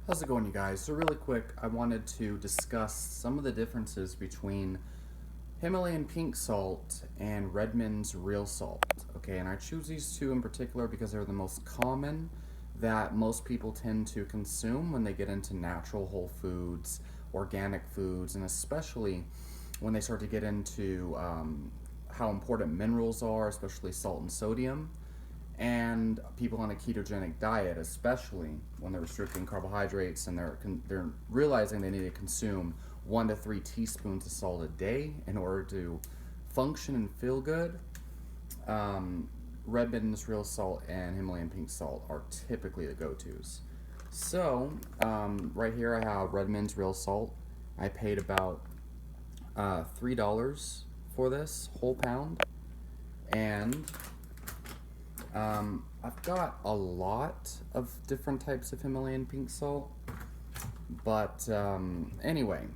How's it going, you guys? So really quick, I wanted to discuss some of the differences between Himalayan pink salt and Redmond's real salt. Okay, and I choose these two in particular because they're the most common that most people tend to consume when they get into natural whole foods, organic foods, and especially when they start to get into how important minerals are, especially salt and sodium, and people on a ketogenic diet, especially when they're restricting carbohydrates and they're realizing they need to consume 1 to 3 teaspoons of salt a day in order to function and feel good. Red Mittens real salt and Himalayan pink salt are typically the go-tos. So right here I have Redmond's real salt. I paid about $3 for this whole pound, and I've got a lot of different types of Himalayan pink salt, but anyway.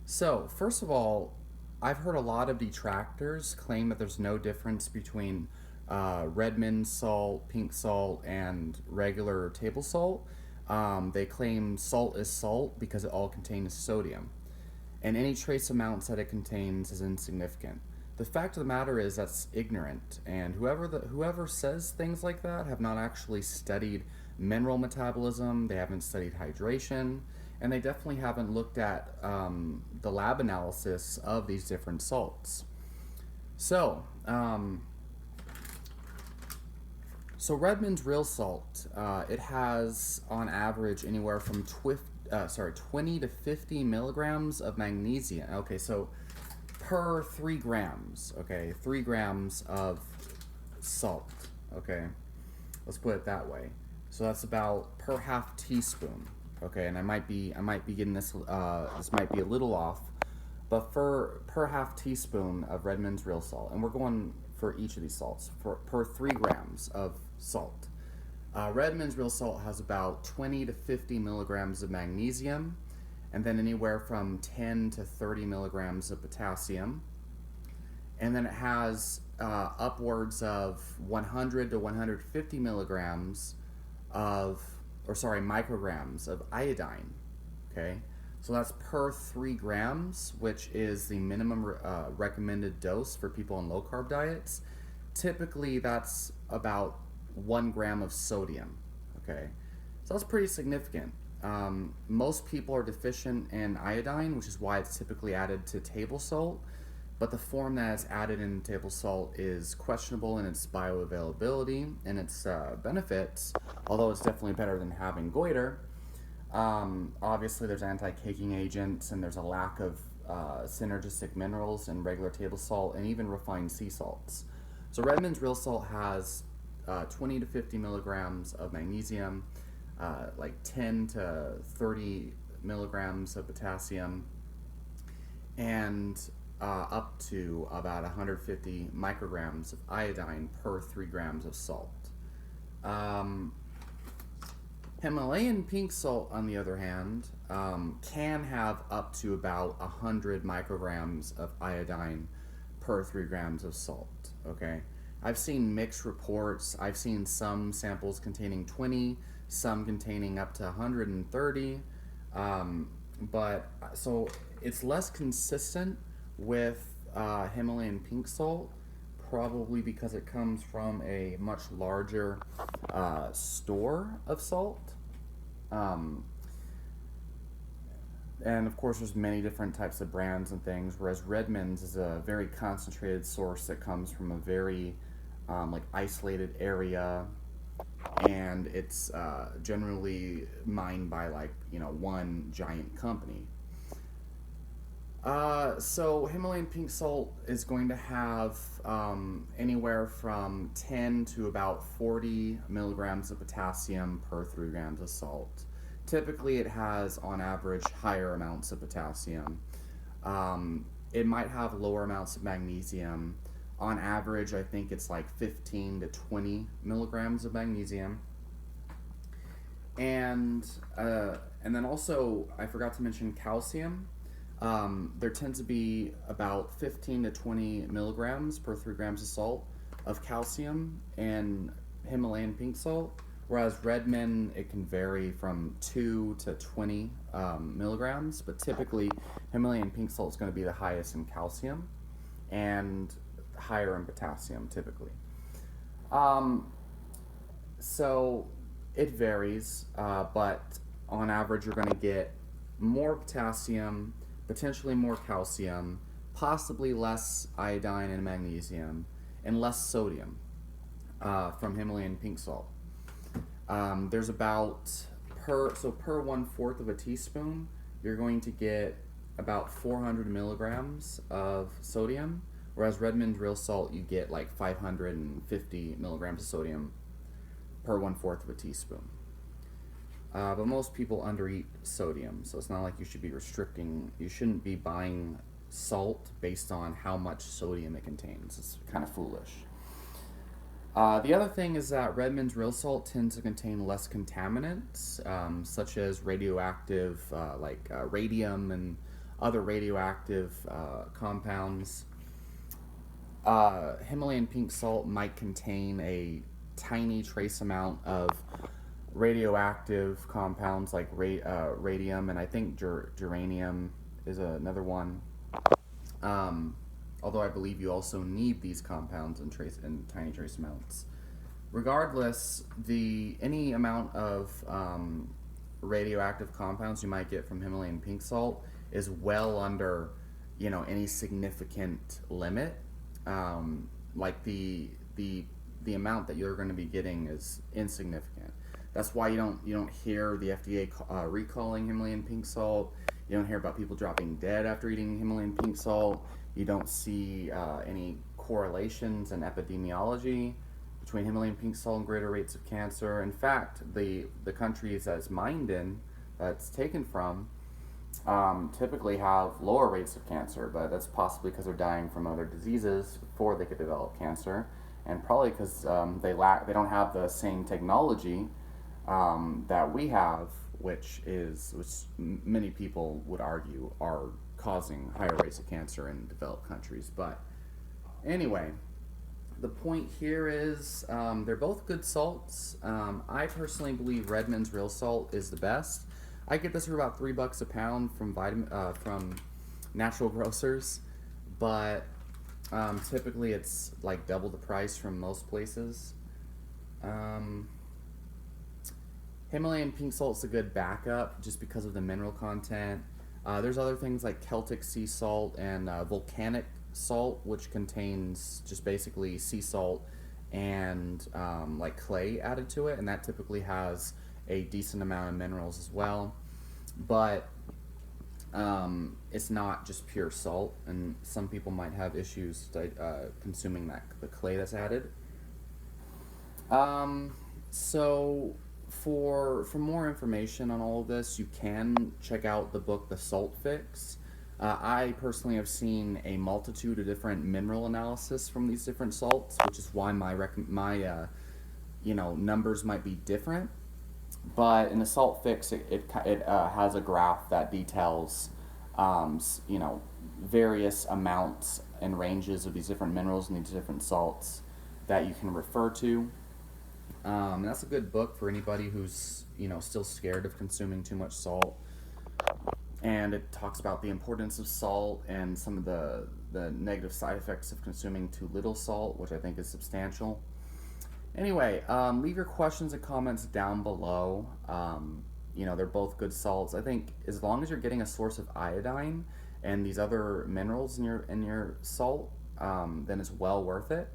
So, first of all, I've heard a lot of detractors claim that there's no difference between Redmond salt, pink salt, and regular table salt. They claim salt is salt because it all contains sodium, and any trace amounts that it contains is insignificant. The fact of the matter is that's ignorant, and whoever says things like that have not actually studied mineral metabolism. They haven't studied hydration, and they definitely haven't looked at the lab analysis of these different salts. So, Redmond's real salt, it has on average anywhere from 20 to 50 milligrams of magnesium. Okay, so per 3 grams, okay, 3 grams of salt, okay, let's put it that way. So that's about per half teaspoon, okay, and I might be getting this might be a little off, but for per half teaspoon of Redmond's real salt, and we're going for each of these salts for per 3 grams of salt. Redmond's real salt has about 20 to 50 milligrams of magnesium, and then anywhere from 10 to 30 milligrams of potassium. And then it has upwards of 100 to 150 milligrams micrograms of iodine. Okay, so that's per 3 grams, which is the minimum recommended dose for people on low carb diets. Typically, that's about 1 gram of sodium. Okay, so that's pretty significant. Most people are deficient in iodine, which is why it's typically added to table salt, but the form that is added in table salt is questionable in its bioavailability and its benefits, although it's definitely better than having goiter. Obviously, there's anti-caking agents, and there's a lack of synergistic minerals in regular table salt and even refined sea salts. So Redmond's real salt has 20 to 50 milligrams of magnesium, like 10 to 30 milligrams of potassium, and up to about 150 micrograms of iodine per 3 grams of salt. Himalayan pink salt, on the other hand, can have up to about 100 micrograms of iodine per 3 grams of salt. Okay, I've seen mixed reports. I've seen some samples containing 20, some containing up to 130. But so it's less consistent with Himalayan pink salt, probably because it comes from a much larger store of salt. Um, and of course, there's many different types of brands and things, whereas Redmond's is a very concentrated source that comes from a very isolated area, and it's generally mined by one giant company. So Himalayan pink salt is going to have anywhere from 10 to about 40 milligrams of potassium per 3 grams of salt. Typically, it has on average higher amounts of potassium. It might have lower amounts of magnesium. On average, I think it's like 15 to 20 milligrams of magnesium. And then also, I forgot to mention calcium. There tends to be about 15 to 20 milligrams per 3 grams of salt of calcium in Himalayan pink salt, Whereas Redmond, it can vary from 2 to 20 milligrams, but typically Himalayan pink salt is going to be the highest in calcium and higher in potassium typically. Um, so it varies, but on average, you're going to get more potassium, potentially more calcium, possibly less iodine and magnesium, and less sodium from Himalayan pink salt. There's about per 1/4 of a teaspoon, you're going to get about 400 milligrams of sodium, whereas Redmond real salt, you get like 550 milligrams of sodium per 1/4 of a teaspoon. But most people undereat sodium, so it's not like you should be restricting. You shouldn't be buying salt based on how much sodium it contains. It's kind of foolish. The other thing is that Redmond's real salt tends to contain less contaminants, such as radioactive, radium and other radioactive compounds. Himalayan pink salt might contain a tiny trace amount of radioactive compounds like radium, and I think geranium is another one. Although I believe you also need these compounds in tiny trace amounts. Regardless, any amount of radioactive compounds you might get from Himalayan pink salt is well under, any significant limit. Like the amount that you're going to be getting is insignificant. That's why you don't hear the FDA recalling Himalayan pink salt. You don't hear about people dropping dead after eating Himalayan pink salt. You don't see any correlations in epidemiology between Himalayan pink salt and greater rates of cancer. In fact, the countries that it's mined in, that it's taken from, typically have lower rates of cancer, but that's possibly because they're dying from other diseases before they could develop cancer, and probably because they don't have the same technology that we have, which many people would argue are causing higher rates of cancer in developed countries. But anyway, the point here is they're both good salts. I personally believe Redmond's real salt is the best. I get this for about $3 a pound from natural grocers, but typically it's like double the price from most places. Himalayan pink salt's a good backup just because of the mineral content. There's other things like Celtic sea salt and volcanic salt, which contains just basically sea salt and like clay added to it, and that typically has a decent amount of minerals as well. But it's not just pure salt, and some people might have issues consuming the clay that's added. So for more information on all of this, you can check out the book The Salt Fix. I personally have seen a multitude of different mineral analysis from these different salts, which is why my numbers might be different. But in the Salt Fix, it has a graph that details various amounts and ranges of these different minerals and these different salts that you can refer to. And that's a good book for anybody who's still scared of consuming too much salt. And it talks about the importance of salt and some of the negative side effects of consuming too little salt, which I think is substantial. Anyway, leave your questions and comments down below. They're both good salts. I think as long as you're getting a source of iodine and these other minerals in your salt, then it's well worth it.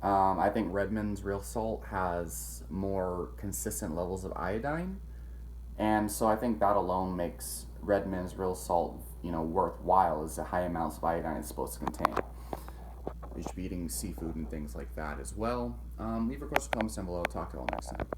I think Redmond's real salt has more consistent levels of iodine, and so I think that alone makes Redmond's real salt, worthwhile, as the high amounts of iodine it's supposed to contain. You should be eating seafood and things like that as well. Leave your questions, comments down below. Talk to you all next time.